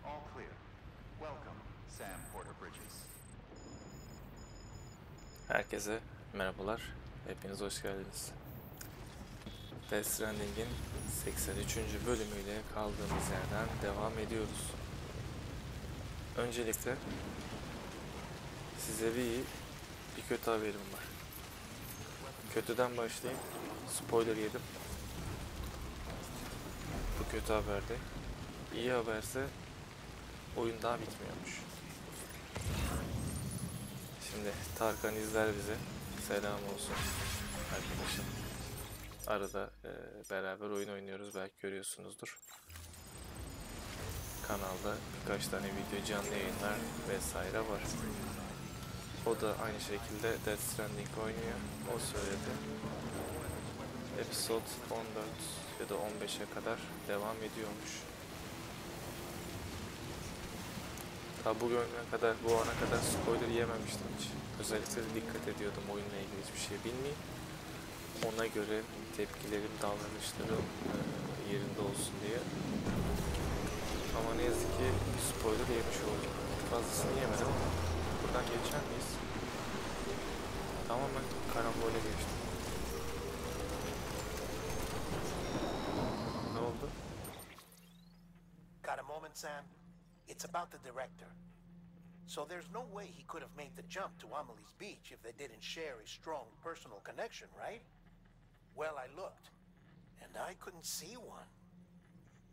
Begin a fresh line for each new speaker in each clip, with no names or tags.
All clear. Welcome, Sam Porter Bridges.
Herkese merhabalar. Hepiniz hoş geldiniz. Stranding'in 83. bölümüyle kaldığımız yerden devam ediyoruz. Öncelikle size bir iyi, bir kötü haberim var. Kötüden başlayayım. Spoiler yedim. Bu kötü haberde. İyi haberse oyun daha bitmiyormuş. Şimdi Tarkan izler bize. Selam olsun arkadaşım. Arada beraber oyun oynuyoruz. Belki görüyorsunuzdur. Kanalda birkaç tane video, canlı yayınlar vesaire var. O da aynı şekilde Stranding oynuyor. O söyledi. Episode 14 ya da 15'e kadar devam ediyormuş. Daha bu ana kadar spoiler yememiştim hiç. Özellikle de dikkat ediyordum oyunla ilgili hiçbir şey bilmeyeyim. Ona göre tepkilerim, davranışlarım yerinde olsun diye. Ama ne yazık ki spoiler yemiş oldum. Fazlasını yemedim. Buradan geçer miyiz? Tamamen karambole geçtim. Ne oldu?
Got a moment, Sam? It's about the director. So there's no way he could have made the jump to Amelie's Beach if they didn't share a strong personal connection, right? Well, I looked, and I couldn't see one.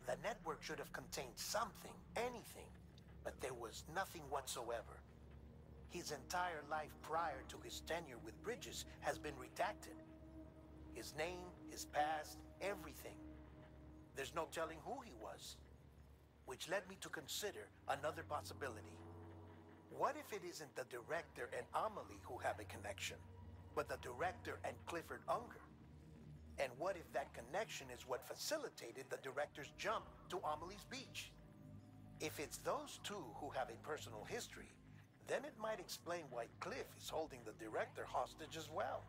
The network should have contained something, anything, but there was nothing whatsoever. His entire life prior to his tenure with Bridges has been redacted. His name, his past, everything. There's no telling who he was. Which led me to consider another possibility. What if it isn't the director and Amelie who have a connection, but the director and Clifford Unger? And what if that connection is what facilitated the director's jump to Amelie's Beach? If it's those two who have a personal history, then it might explain why Cliff is holding the director hostage as well.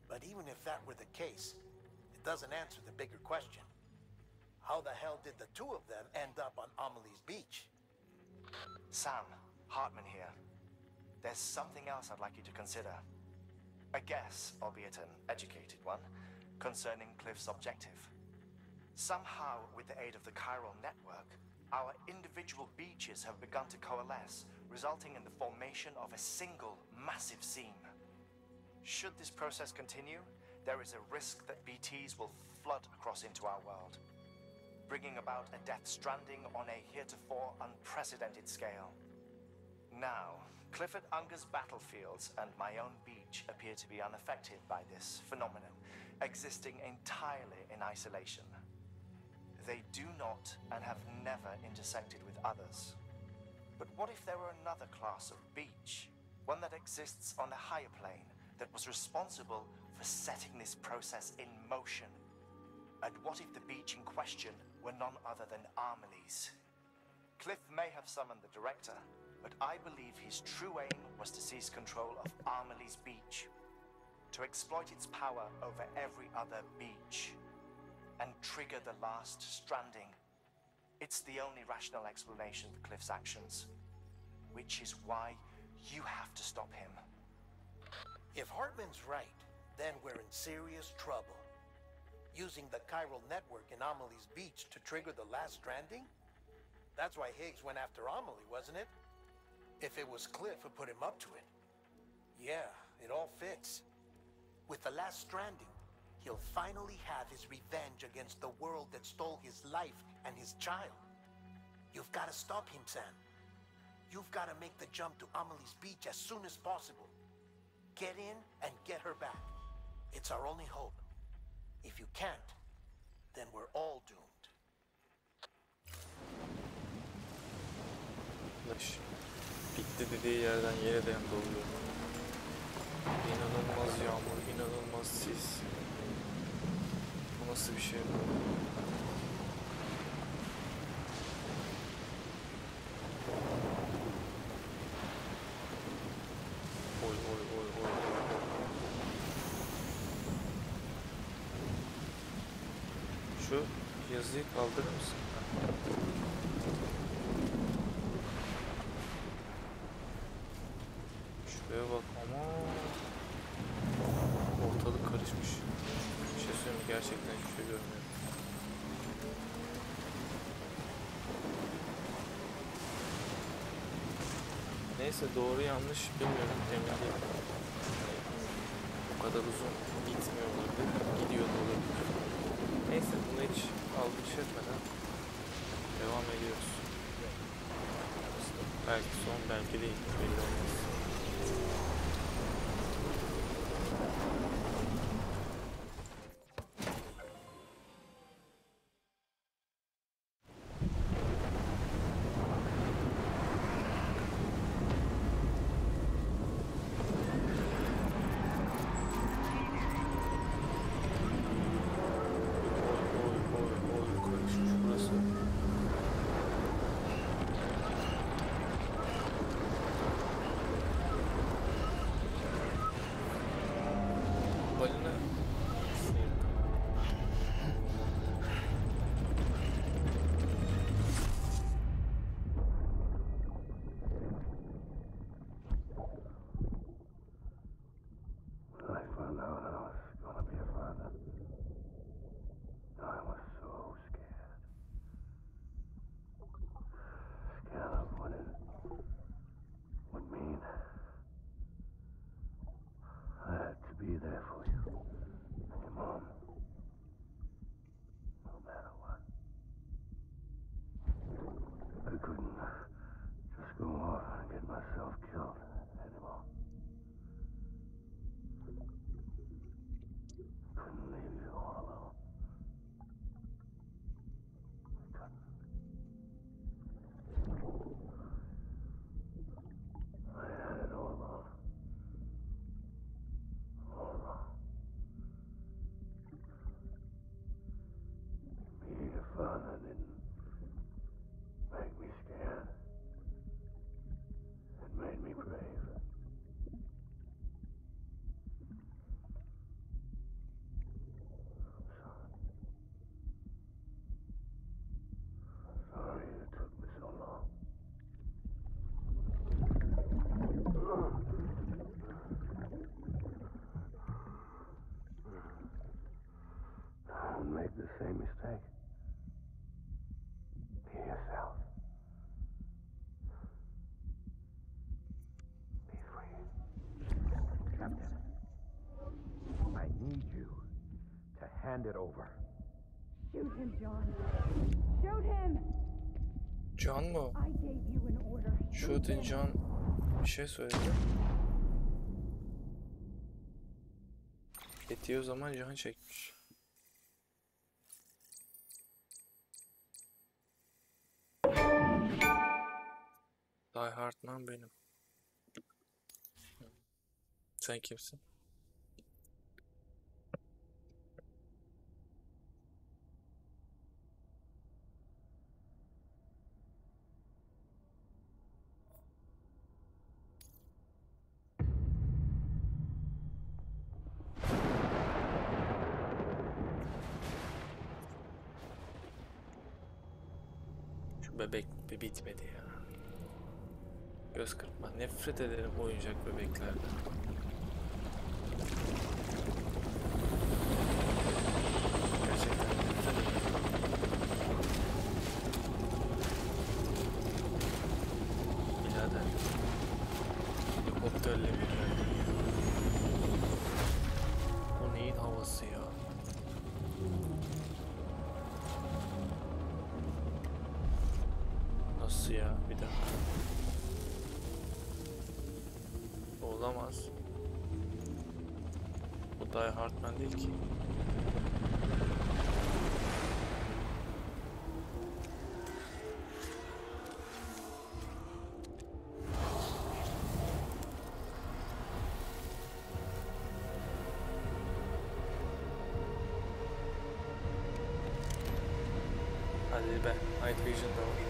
But even if that were the case, it doesn't answer the bigger question. How the hell did the two of them end up on Amelie's Beach?
Sam, Hartman here. There's something else I'd like you to consider. A guess, albeit an educated one, concerning Cliff's objective. Somehow, with the aid of the chiral network, our individual beaches have begun to coalesce, resulting in the formation of a single massive seam. Should this process continue, there is a risk that BTs will flood across into our world, bringing about a death stranding on a heretofore unprecedented scale. Now, Clifford Unger's battlefields and my own beach appear to be unaffected by this phenomenon, existing entirely in isolation. They do not and have never intersected with others. But what if there were another class of beach, one that exists on a higher plane, that was responsible for setting this process in motion? And what if the beach in question were none other than Amelie's? Cliff may have summoned the director, but I believe his true aim was to seize control of Amelie's Beach, to exploit its power over every other beach, and trigger the last stranding. It's the only rational explanation for Cliff's actions, which is why you have to stop him.
If Hartman's right, then we're in serious trouble. Using the chiral network in Amelie's Beach to trigger the last stranding? That's why Higgs went after Amelie, wasn't it? If it was Cliff who put him up to it. Yeah, it all fits. With the last stranding, he'll finally have his revenge against the world that stole his life and his child. You've got to stop him, Sam. You've got to make the jump to Amelie's Beach as soon as possible. Get in and get her back. It's our only hope. If you can't, then we're all doomed.
Bitti dediği yerden yeniden doğuyor. İnanılmaz yağmur, inanılmaz sis. Bu nasıl bir şey bu? Oy oy oy oy oy. Şu yazıyı kaldırır mısın? Şuraya bak ama ortalık karışmış. Bir şey söyleyeyim mi? Gerçekten hiçbir şey görmüyorum. Neyse doğru yanlış bilmiyorum, emin değilim. Bu kadar uzun gitmiyor olabilir, gidiyor da olabilir. Neyse bunu hiç algıç etmeden devam ediyoruz. Belki son, belki değil, belli olmaz.
Make the same mistake. Be yourself. Be free. Captain, I need you to hand it over.
Shoot him, John. Shoot him.
John mu?
I gave you an order.
Shooting John bir şey söyledi. Eti o zaman John çekmiş. Die-Hardman benim. Sen kimsin? Şu bebek bir bitmedi ya. Göz kırpma. Nefret ederim oyuncak bebeklerden. Gerçekten nefret ederim. Birader. Helikopterle birader. Bu neyin havası ya? Nasıl ya? Bir dakika. Olamaz. Bu Die-Hardman değil ki. Hadi be. Night Vision'da var.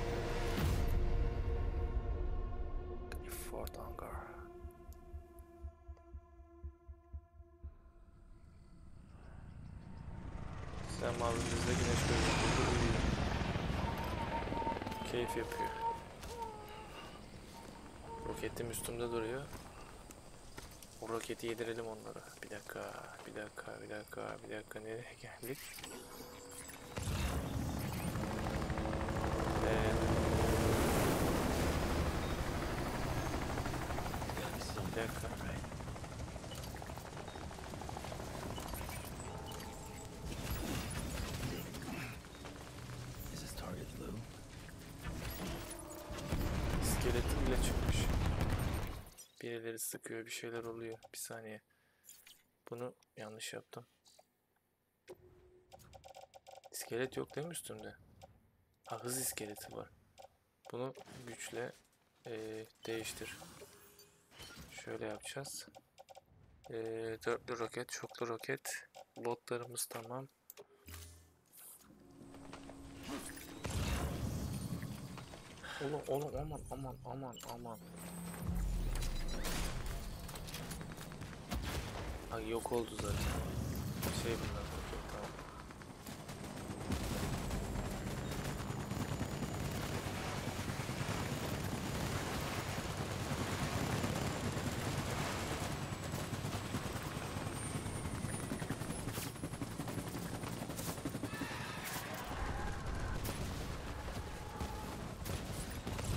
Sen mavimizde güneş gözlükleri uyuyor. Keyif yapıyor. Roketim üstümde duruyor. O roketi yedirelim onlara. Bir dakika. Nereye geldik? Bir dakika. İskeletim bile çıkmış. Birileri sıkıyor, bir şeyler oluyor. Bir saniye. Bunu yanlış yaptım. İskelet yok değil mi üstümde? Ha, hız iskeleti var. Bunu güçle değiştir. Şöyle yapacağız. Dörtlü roket, çoklu roket. Lotlarımız tamam. Oğlum aman. Ha, yok oldu zaten. Bunlar okey, tamam.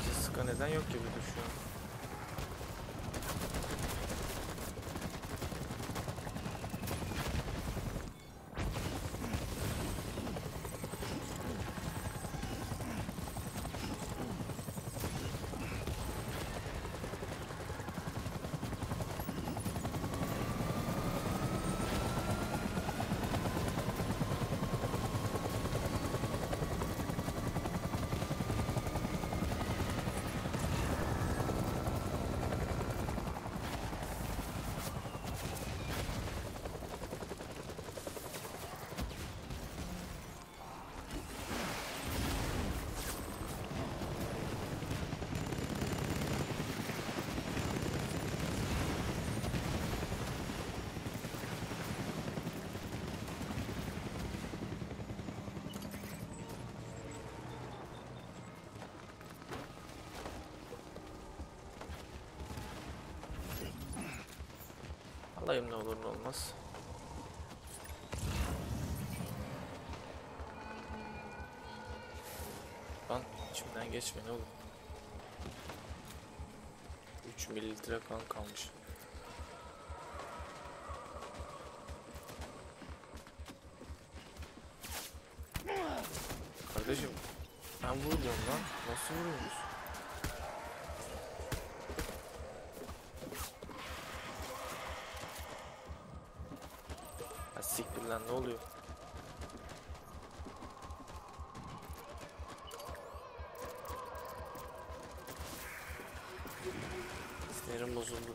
Bizi sıkan neden yok gibi şu an. Alayım ne olur ne olmaz. Lan içimden geçme ne olur. 3 mililitre kan kalmış. Kardeşim ben vuruyorum lan. Nasıl vuruyoruz? Ha siktir lan, ne oluyor? Sinirim bozuldu.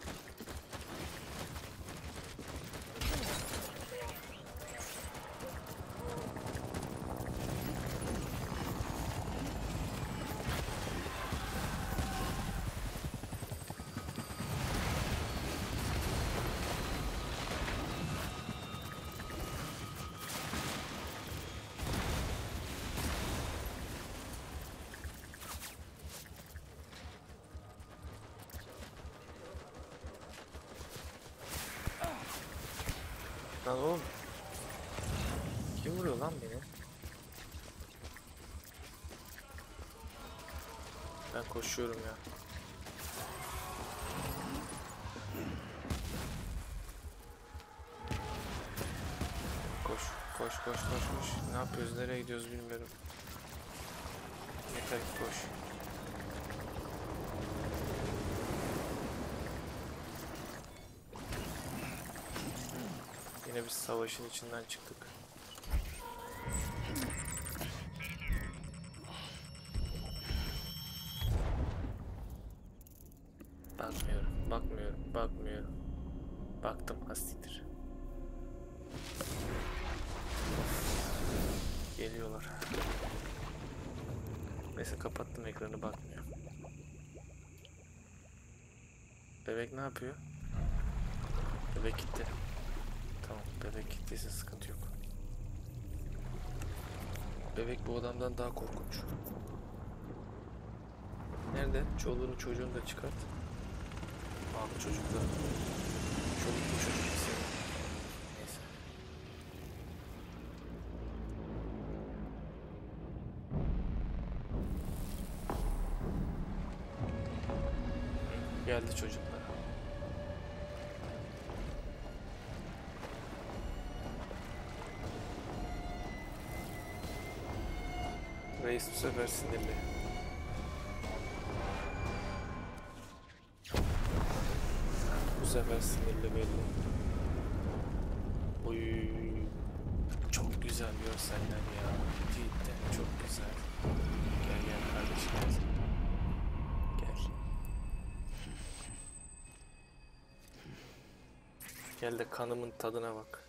Lan oğlum, kim vuruyor lan beni? Ben koşuyorum ya. Koş. Ne yapıyoruz, nereye gidiyoruz bilmiyorum. Yeter ki koş. Yine biz savaşın içinden çıktık. Bakmıyorum. Baktım, hastiktir. Geliyorlar. Neyse kapattım ekranı, bakmıyor. Bebek ne yapıyor? Bebek gitti. Tamam, bebek gittiyse sıkıntı yok. Bebek bu adamdan daha korkunç. Nerede? Çoluğunu çocuğunu da çıkart. Abi çocuklar. Bu çocuk ise. Neyse. Geldi çocuklara. Reis bu sefer sinirli. Bu sefer sinirli belli. Oy, çok güzel görseller ya. Cidden çok güzel. Gel gel kardeşim gel. Gel. Gel de kanımın tadına bak.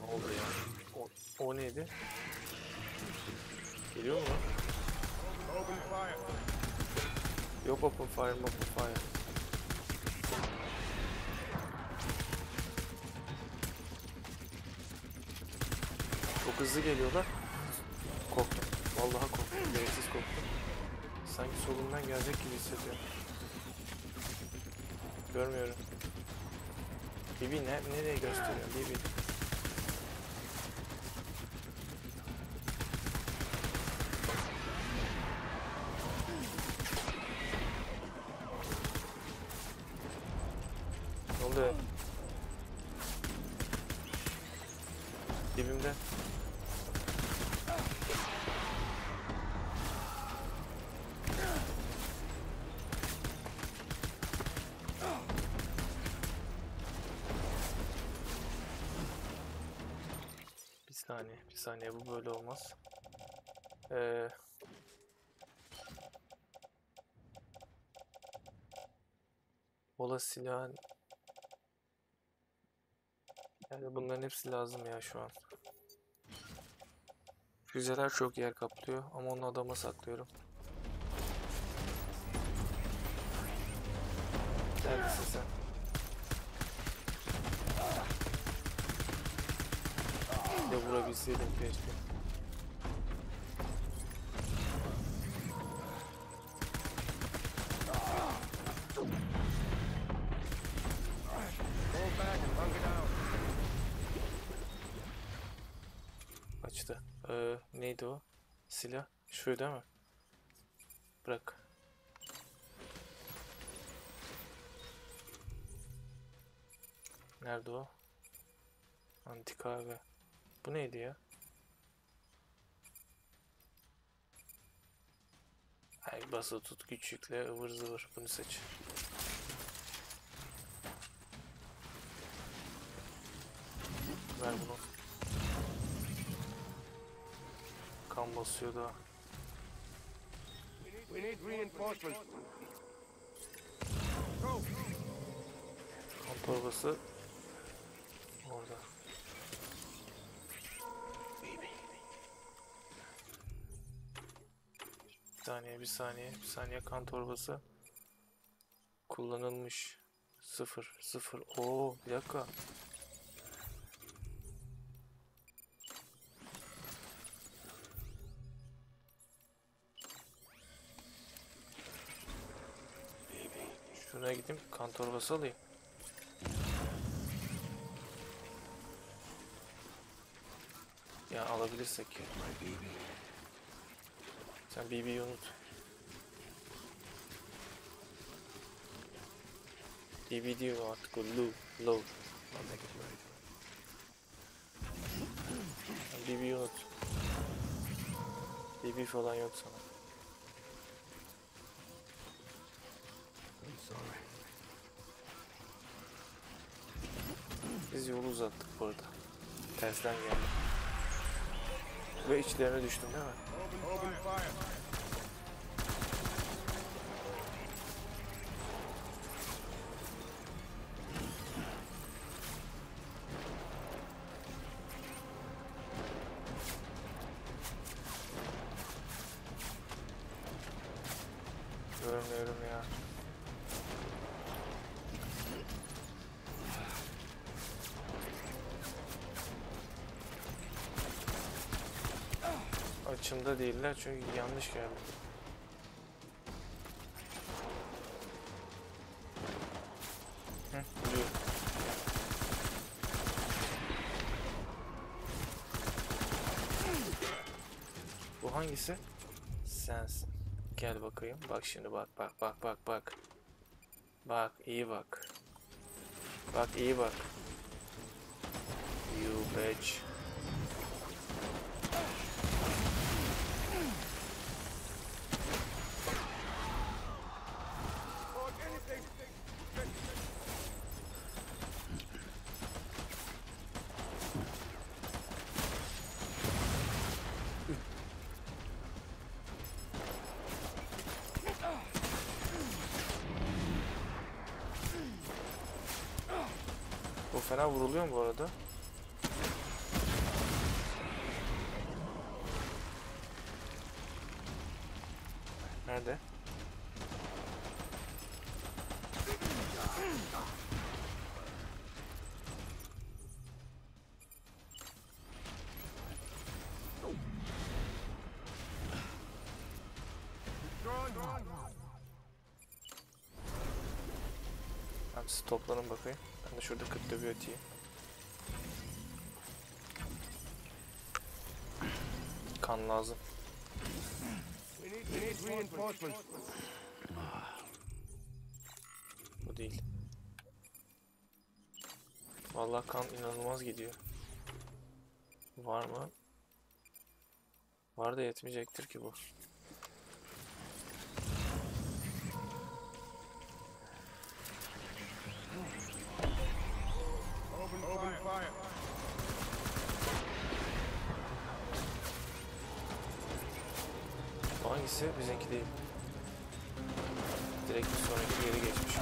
Ne oldu ya? O neydi? Geliyor mu? Yok open fire, open fire. Çok hızlı geliyorlar. Korktum. Vallahi korktum. Gereksiz korktum. Sanki solumdan gelecek gibi hissediyorum. Görmüyorum. Bibi nereye gösteriyor? Bibi. Ne oluyor? Dibimde. Bir saniye bu böyle olmaz. Ola silahın. Yani bunların hepsi lazım ya şu an. Füzeler çok yer kaplıyor ama onu adama saklıyorum. Neredesin sen? Bir de vurabilseydim keşke. Kaçtı. Neydi o? Silah. Şu değil mi? Bırak. Nerede o? Antik kahve. Bu neydi ya? Ay bası tut güç yükle ıvır zıvır. Bunu seç. Ver bunu. Kan basıyor da.
We need reinforcements.
Kan torbası orada. Bir saniye kan torbası kullanılmış. 0. Oo, bir dakika. Şuna gideyim kan torbası alayım. Ya alabilirsek. Sen BB'yi unut. BB diyor artık o low. BB'yi unut. BB falan yok sana. Biz yolu uzattık bu arada. Tersten geldim. Ve içlerine düştüm değil mi? Görmüyorum ya. açımda değiller çünkü yanlış geldi. Biliyorum. Bu hangisi? Sensin. Gel bakayım. Bak şimdi bak. Bak iyi bak. Bak iyi bak. You bitch. Bu fena vuruluyor mu bu arada? Nerede? Tamam, siz toplanın bakayım. Ben de şurada 40 dövü atayım. Kan lazım. Bu değil. Vallahi kan inanılmaz gidiyor. Var mı? Var da yetmeyecektir ki bu. Bu hangisi? Bizimki değil. Direkt bir sonraki yere geçmiş.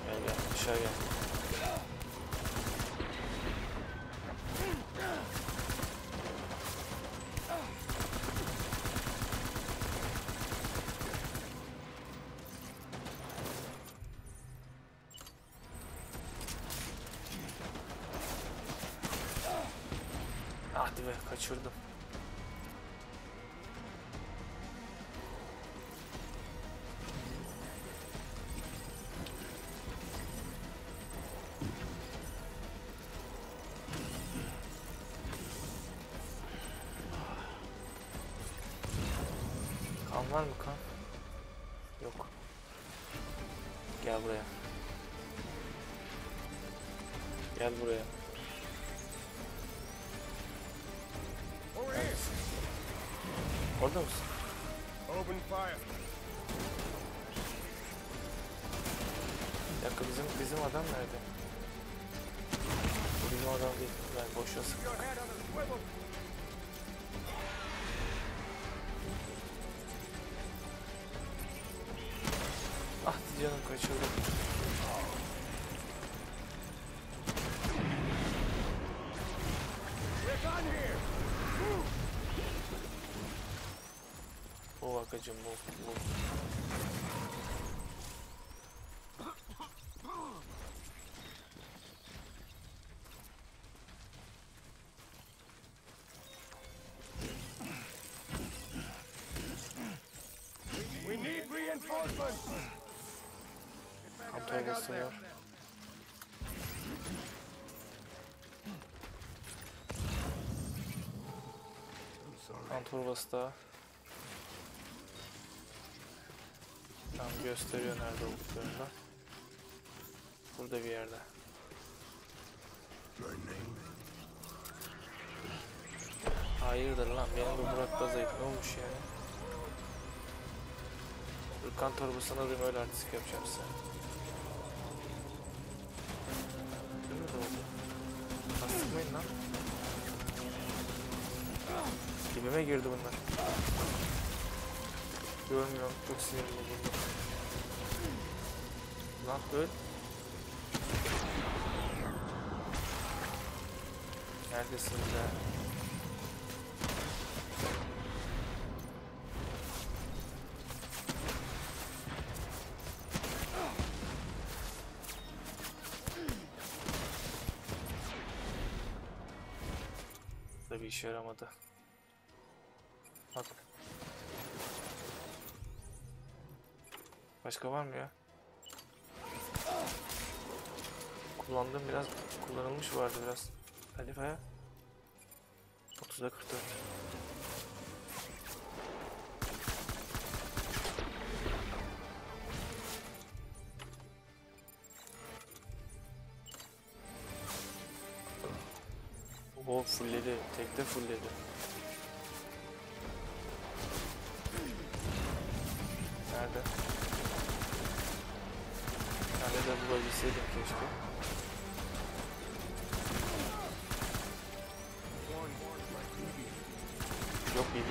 Gel aşağı gel. Hadi be, kaçırdım. Kan var mı kan? Yok. Gel buraya. Gel buraya. Orada mısın?
Open fire.
Bir dakika, bizim adam nerede? Bu bizim adam değil. Yani boş yazık. Ah canım, kaçırdım. O akıcım bu.
We need reinforcements.
Kan torbası var. Kan torbası daha. Tam gösteriyor nerede olduklarını. Burada bir yerde. Hayırdır lan, benim de Burak'ta zayıf, ne olmuş yani? Dur, kan torbasına alayım, öyle artistik yapacağım size. Değil mi, ne oldu? Sıkmayın lan. Dibime girdi bunlar. Görmüyorum, çok sinirli oldum. Lan öl. Neredesiniz ya? işe yaramadı. Bak. Başka var mı ya? Kullandığım biraz kullanılmış vardı biraz. Halife'ye 30'a 44. O fullledi. Tekte fullledi. Nerede? Nerede de bulabilseydim keşke. Yok BB.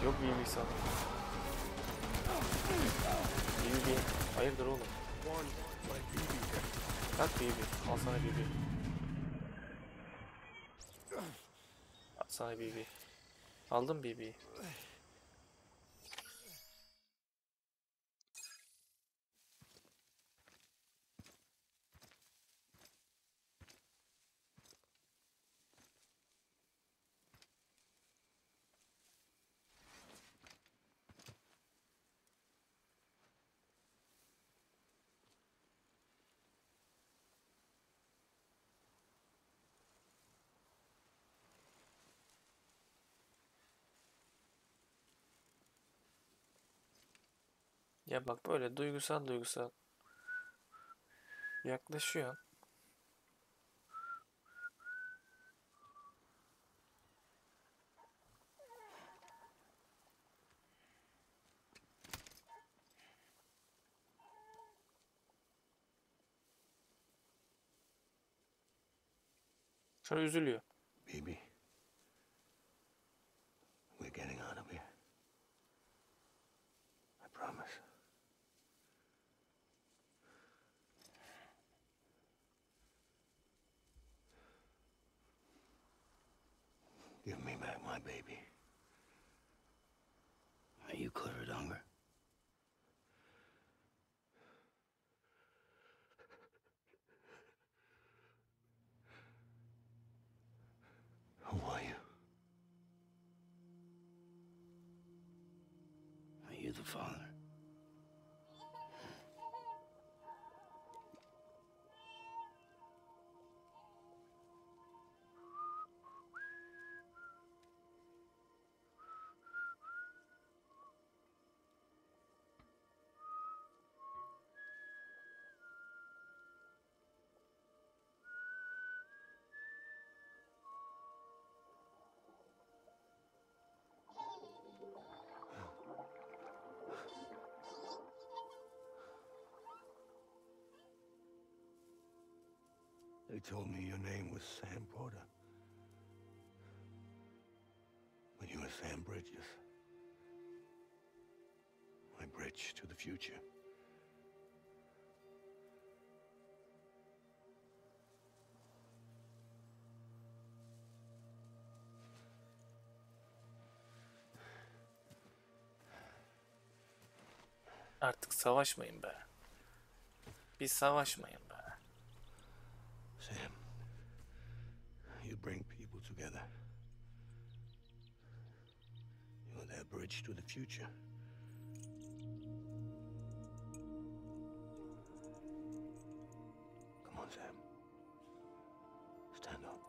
Yok BB sana. BB. Hayırdır oğlum? Kalk BB. Al sana BB. Al sana BB. Aldım BB'yi. Ya bak böyle duygusal yaklaşıyor. Sonra üzülüyor.
Baby, we're getting out of here. I promise. Give me back my baby. Are you Clifford'un? Who are you? Are you the father? They told me your name was Sam Porter. But you were Sam Bridges. My bridge to the future.
Artık savaşmayın be. Biz savaşmayın be.
Sam, you bring people together. You're their bridge to the future. Come on, Sam. Stand up.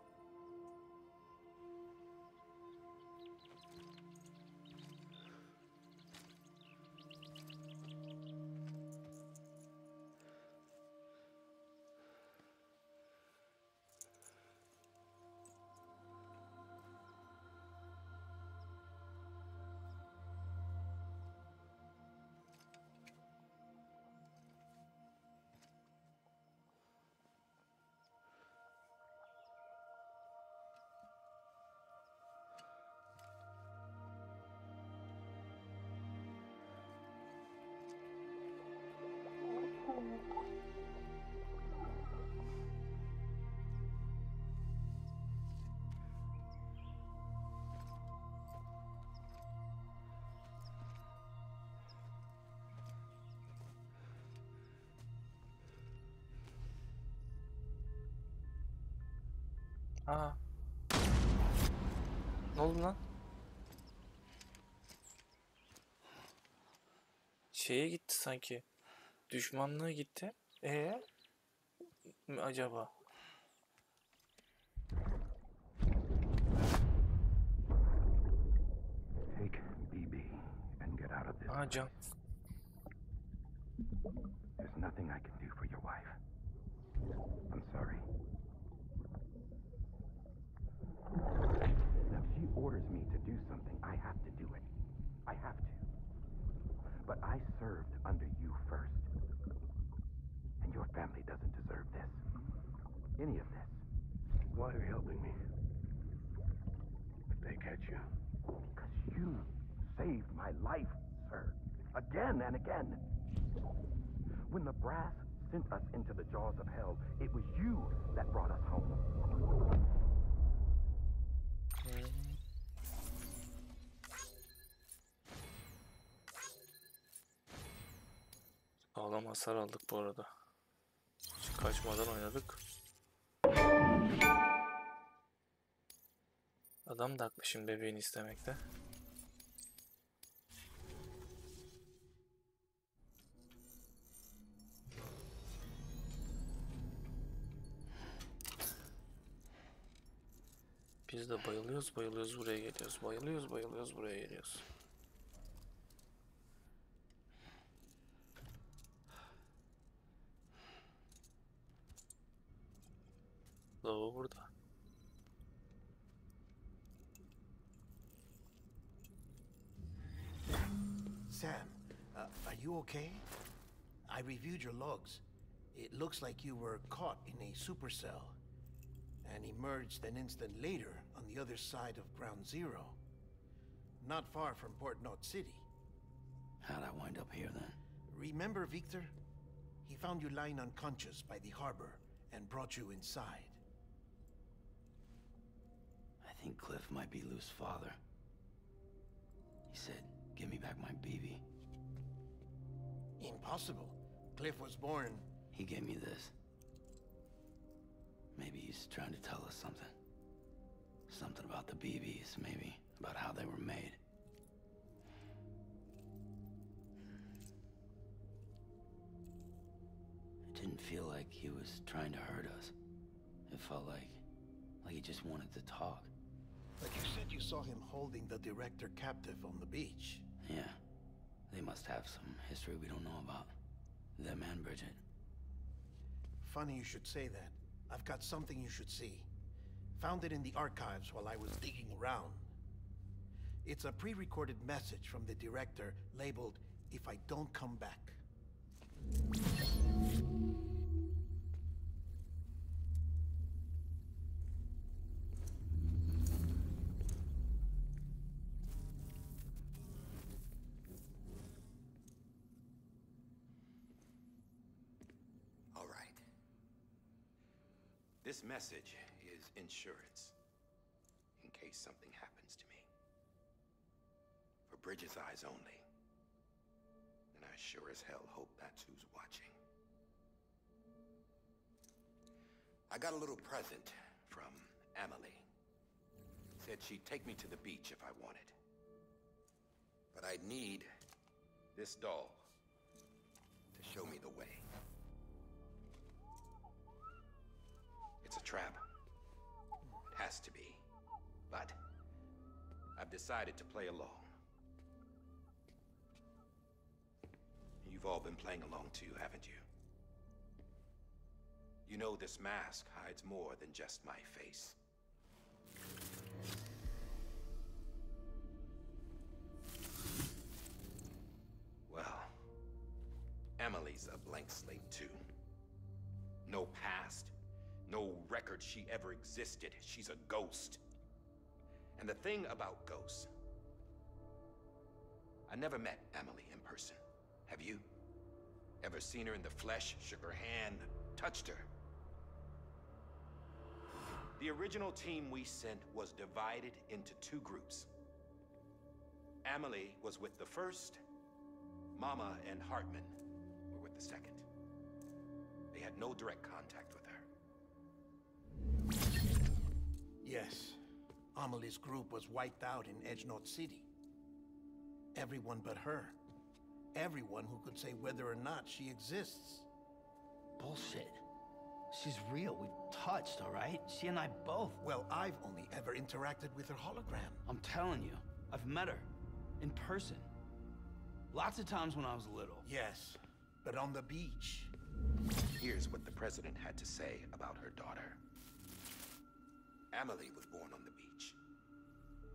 Aa. Ne oldu lan? Şeye gitti sanki. Düşmanlığa gitti. Mi acaba?
Take BB and get out of this.
Can.
There's nothing I can do for your wife. I'm sorry. Now, if she orders me to do something, I have to do it. I have to. But I served under you first. And your family doesn't deserve this. Any of this.
Why are you helping me? If they catch you.
Because you saved my life, sir. Again and again. When the brass sent us into the jaws of hell, it was you that brought us home.
Sağlam hasar aldık bu arada. Hiç kaçmadan oynadık. Adam da haklı şimdi bebeğini istemekte. Biz de bayılıyoruz buraya geliyoruz. Bayılıyoruz buraya geliyoruz. Lavabo burada.
Sam, are you okay? I reviewed your logs. It looks like you were caught in a supercell and emerged an instant later on the other side of Ground Zero. Not far from Port Knot City.
How'd I wind up here then?
Remember Victor? He found you lying unconscious by the harbor and brought you inside.
I think Cliff might be Lou's father. He said, give me back my BB.
Impossible. Cliff was born...
He gave me this. Maybe he's trying to tell us something. Something about the BBs, maybe. About how they were made. It didn't feel like he was trying to hurt us. It felt like he just wanted to talk.
But you said you saw him holding the director captive on the beach.
Yeah. They must have some history we don't know about. Them and Bridget.
Funny you should say that. I've got something you should see. Found it in the archives while I was digging around. It's a pre-recorded message from the director labeled, "If I don't come back."
All right. This message is insurance, in case something happens to me. For Bridget's eyes only. And I sure as hell hope that's who's watching. I got a little present from Emily. Said she'd take me to the beach if I wanted. But I'd need this doll to show me the way. It's a trap. It has to be. But I've decided to play along. You've all been playing along too, haven't you? You know this mask hides more than just my face. Well, Emily's a blank slate too. No past. No record she ever existed. She's a ghost. And the thing about ghosts, I never met Emily in person. Have you? Ever seen her in the flesh, shook her hand, touched her? The original team we sent was divided into two groups. Emily was with the first. Mama and Hartman were with the second. They had no direct contact with her.
Yes, Amelie's group was wiped out in Edgenort City. Everyone but her. Everyone who could say whether or not she exists.
Bullshit. She's real. We've touched, all right? She and I both.
Well, I've only ever interacted with her hologram.
I'm telling you, I've met her. In person. Lots of times when I was little.
Yes, but on the beach.
Here's what the president had to say about her daughter. Amelie was born on the beach.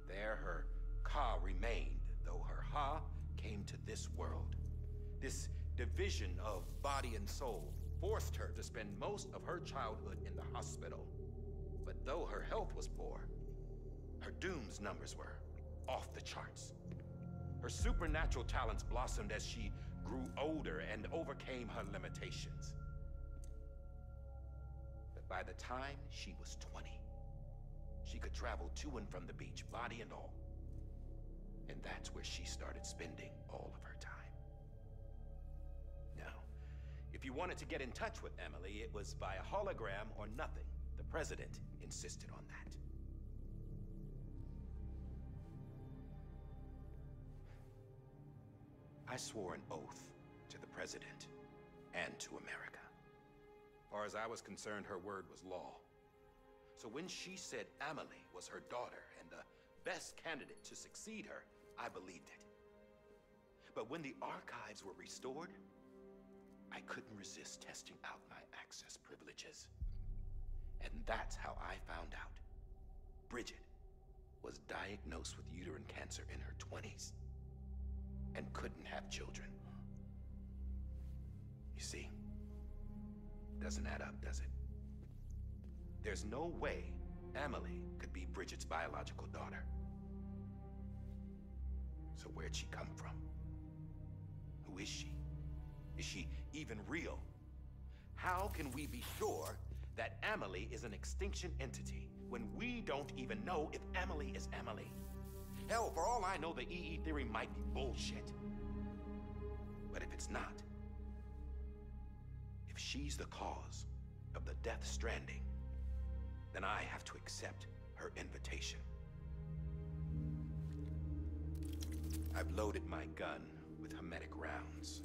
There her ka remained, though her ha came to this world. This division of body and soul forced her to spend most of her childhood in the hospital. But though her health was poor, her doom's numbers were off the charts. Her supernatural talents blossomed as she grew older and overcame her limitations. But by the time she was 20, she could travel to and from the beach, body and all. And that's where she started spending all of her time. Now, if you wanted to get in touch with Emily, it was via hologram or nothing. The president insisted on that. I swore an oath to the president and to America. As far as I was concerned, her word was law. So when she said Amelie was her daughter and the best candidate to succeed her, I believed it. But when the archives were restored, I couldn't resist testing out my access privileges. And that's how I found out. Bridget was diagnosed with uterine cancer in her 20s and couldn't have children. You see, doesn't add up, does it? There's no way Amelie could be Bridget's biological daughter. So where'd she come from? Who is she? Is she even real? How can we be sure that Amelie is an extinction entity when we don't even know if Amelie is Amelie? Hell, for all I know, the EE theory might be bullshit. But if it's not, if she's the cause of the death stranding, then I have to accept her invitation. I've loaded my gun with hermetic rounds.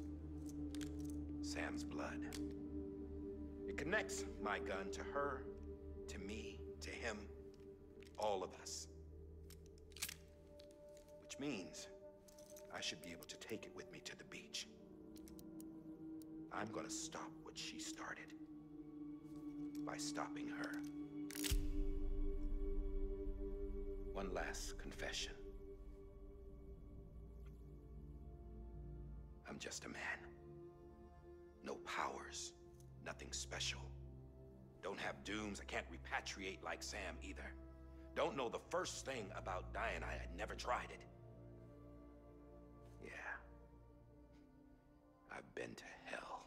Sam's blood. It connects my gun to her, to me, to him, all of us. Which means I should be able to take it with me to the beach. I'm gonna stop what she started by stopping her. One last confession. I'm just a man. No powers, nothing special. Don't have dooms, I can't repatriate like Sam either. Don't know the first thing about dying, I had never tried it. Yeah. I've been to hell.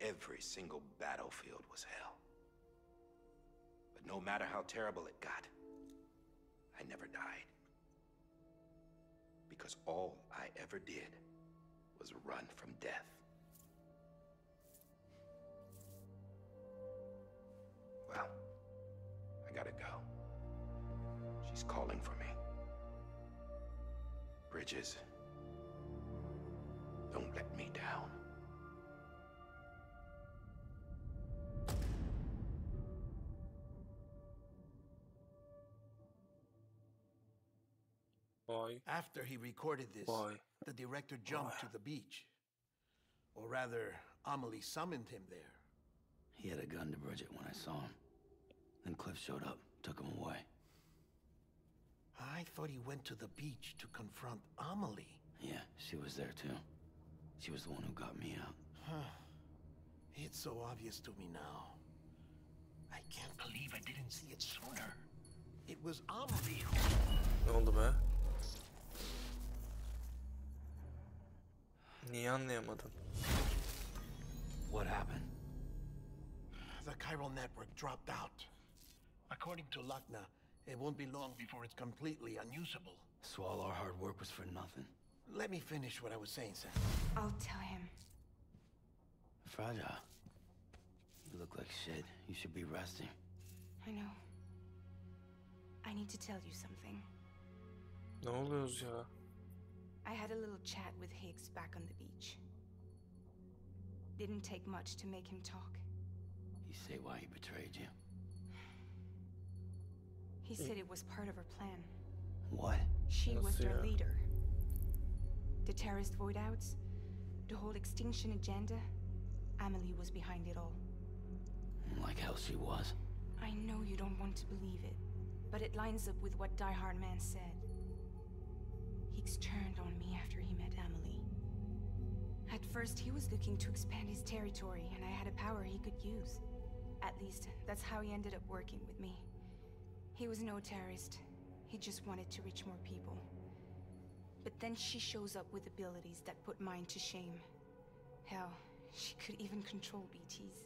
Every single battlefield was hell. But no matter how terrible it got, I never died. Because all I ever did was run from death. Well, I gotta go. She's calling for me. Bridges, don't let me down.
Why?
After he recorded this,
Why?
the director jumped to the beach. Or rather, Amelie summoned him there.
He had a gun to Bridget when I saw him. Then Cliff showed up, took him away.
I thought he went to the beach to confront Amelie.
Yeah, she was there too. She was the one who got me out.
It's so obvious to me now. I can't believe I didn't see it sooner. It was Amelie who...
Ne oldu be? Niye anlayamadın?
What happened?
The chiral network dropped out. According to Lakna, it won't be long before it's completely unusable.
So all our hard work was for nothing.
Let me finish what I was saying, Sam.
I'll tell him.
Fragile. You look like shit. You should be resting.
I know. I need to tell you something.
Ne oluyoruz ya?
I had a little chat with Higgs back on the beach. Didn't take much to make him talk.
You say why he betrayed you?
He said it was part of her plan.
What?
She was their
Nasıl ya?
leader. The terrorist void outs, the whole extinction agenda, Amelie was behind it all.
Like hell she was.
I know you don't want to believe it, but it lines up with what Die-Hardman said. Higgs turned on me after he met Amelie. At first, he was looking to expand his territory, and I had a power he could use. At least, that's how he ended up working with me. He was no terrorist. He just wanted to reach more people. But then she shows up with abilities that put mine to shame. Hell, she could even control BTs.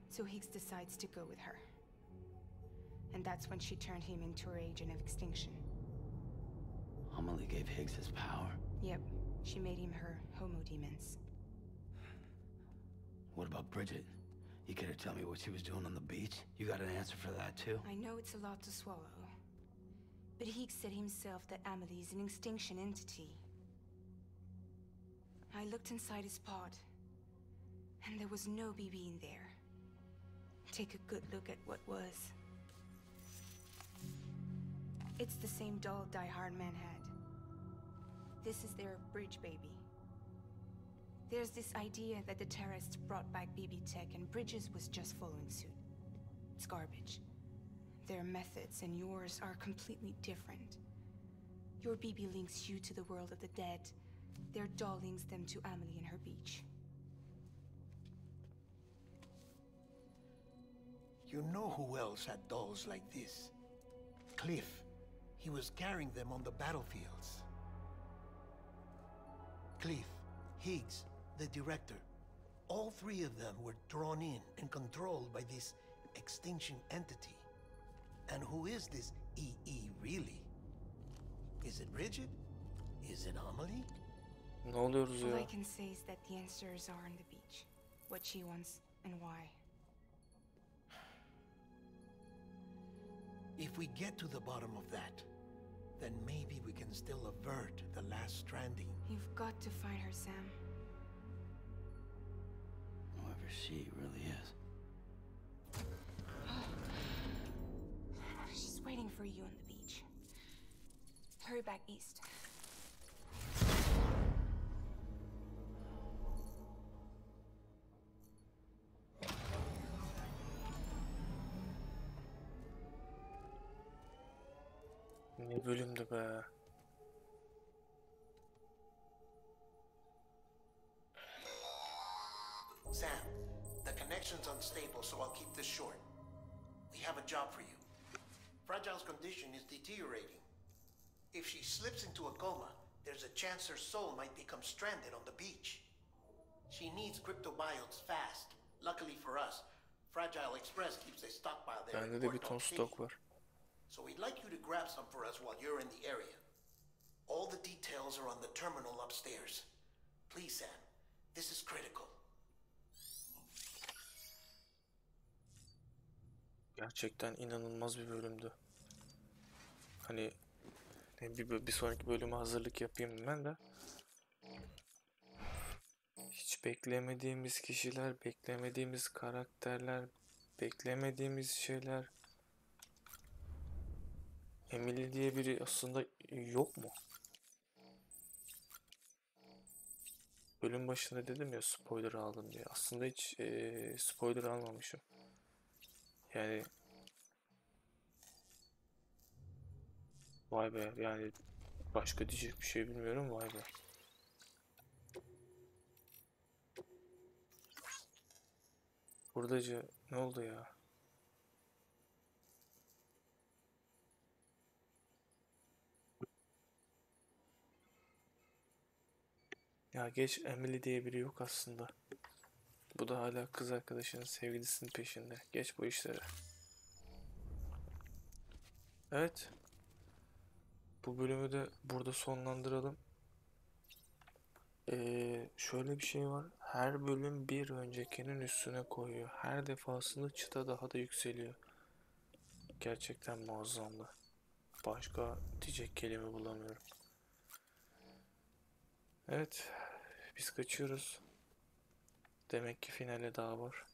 So Higgs decides to go with her. And that's when she turned him into her agent of extinction.
Amelie gave Higgs his power.
Yep, she made him her homo demons.
What about Bridget? You care to tell me what she was doing on the beach? You got an answer for that too?
I know it's a lot to swallow. But Higgs said himself that Amelie is an extinction entity. I looked inside his pod, and there was no BB in there. Take a good look at what was. It's the same doll Die-Hardman had. This is their bridge baby. There's this idea that the terrorists brought back BB tech and Bridges was just following suit. It's garbage. Their methods and yours are completely different. Your BB links you to the world of the dead. Their doll links them to Amelie and her beach.
You know who else had dolls like this? Cliff. He was carrying them on the battlefields. Cliff, Higgs, the director. All three of them were drawn in and controlled by this extinction entity. And who is this EE really? Is it Bridget? Is it Amelie?
Ne oluyoruz
All
ya?
I can say is that the answers are on the beach. What she wants and why.
If we get to the bottom of that, then maybe we can still avert the last stranding.
You've got to find her, Sam.
Whoever she really is.
She's waiting for you on the beach. Hurry back east.
Ne bölümdü be?
Sam, the connection's unstable, so I'll keep this short. We have a job for you. Fragile's condition is deteriorating. If she slips into a coma, there's a chance her soul might become stranded on the beach. She needs cryptobiotes fast. Luckily for us, Fragile Express keeps a stockpile there.
Bende de bir ton stok var.
So we'd like you to grab some for us while you're in the area. All the details are on the terminal upstairs. Please, Sam, this is critical.
Gerçekten inanılmaz bir bölümdü. Hani bir sonraki bölüme hazırlık yapayım ben de. Hiç beklemediğimiz kişiler, beklemediğimiz karakterler, beklemediğimiz şeyler. Emily diye biri aslında yok mu? Bölüm başında dedim ya spoiler aldım diye. Aslında hiç spoiler almamışım. Yani vay be, yani başka diyecek bir şey bilmiyorum, vay be. Buradacı ne oldu ya? Ya geç, Emily diye biri yok aslında. Bu da hala kız arkadaşının sevgilisinin peşinde. Geç bu işleri. Evet. Bu bölümü de burada sonlandıralım. Şöyle bir şey var. Her bölüm bir öncekinin üstüne koyuyor. Her defasında çıta daha da yükseliyor. Gerçekten muazzamdı. Başka diyecek kelime bulamıyorum. Evet, biz kaçıyoruz. Demek ki finale daha var.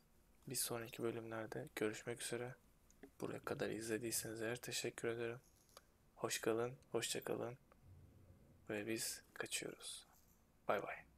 Bir sonraki bölümlerde görüşmek üzere. Buraya kadar izlediyseniz eğer teşekkür ederim. Hoş kalın, hoşça kalın ve biz kaçıyoruz. Bay bay.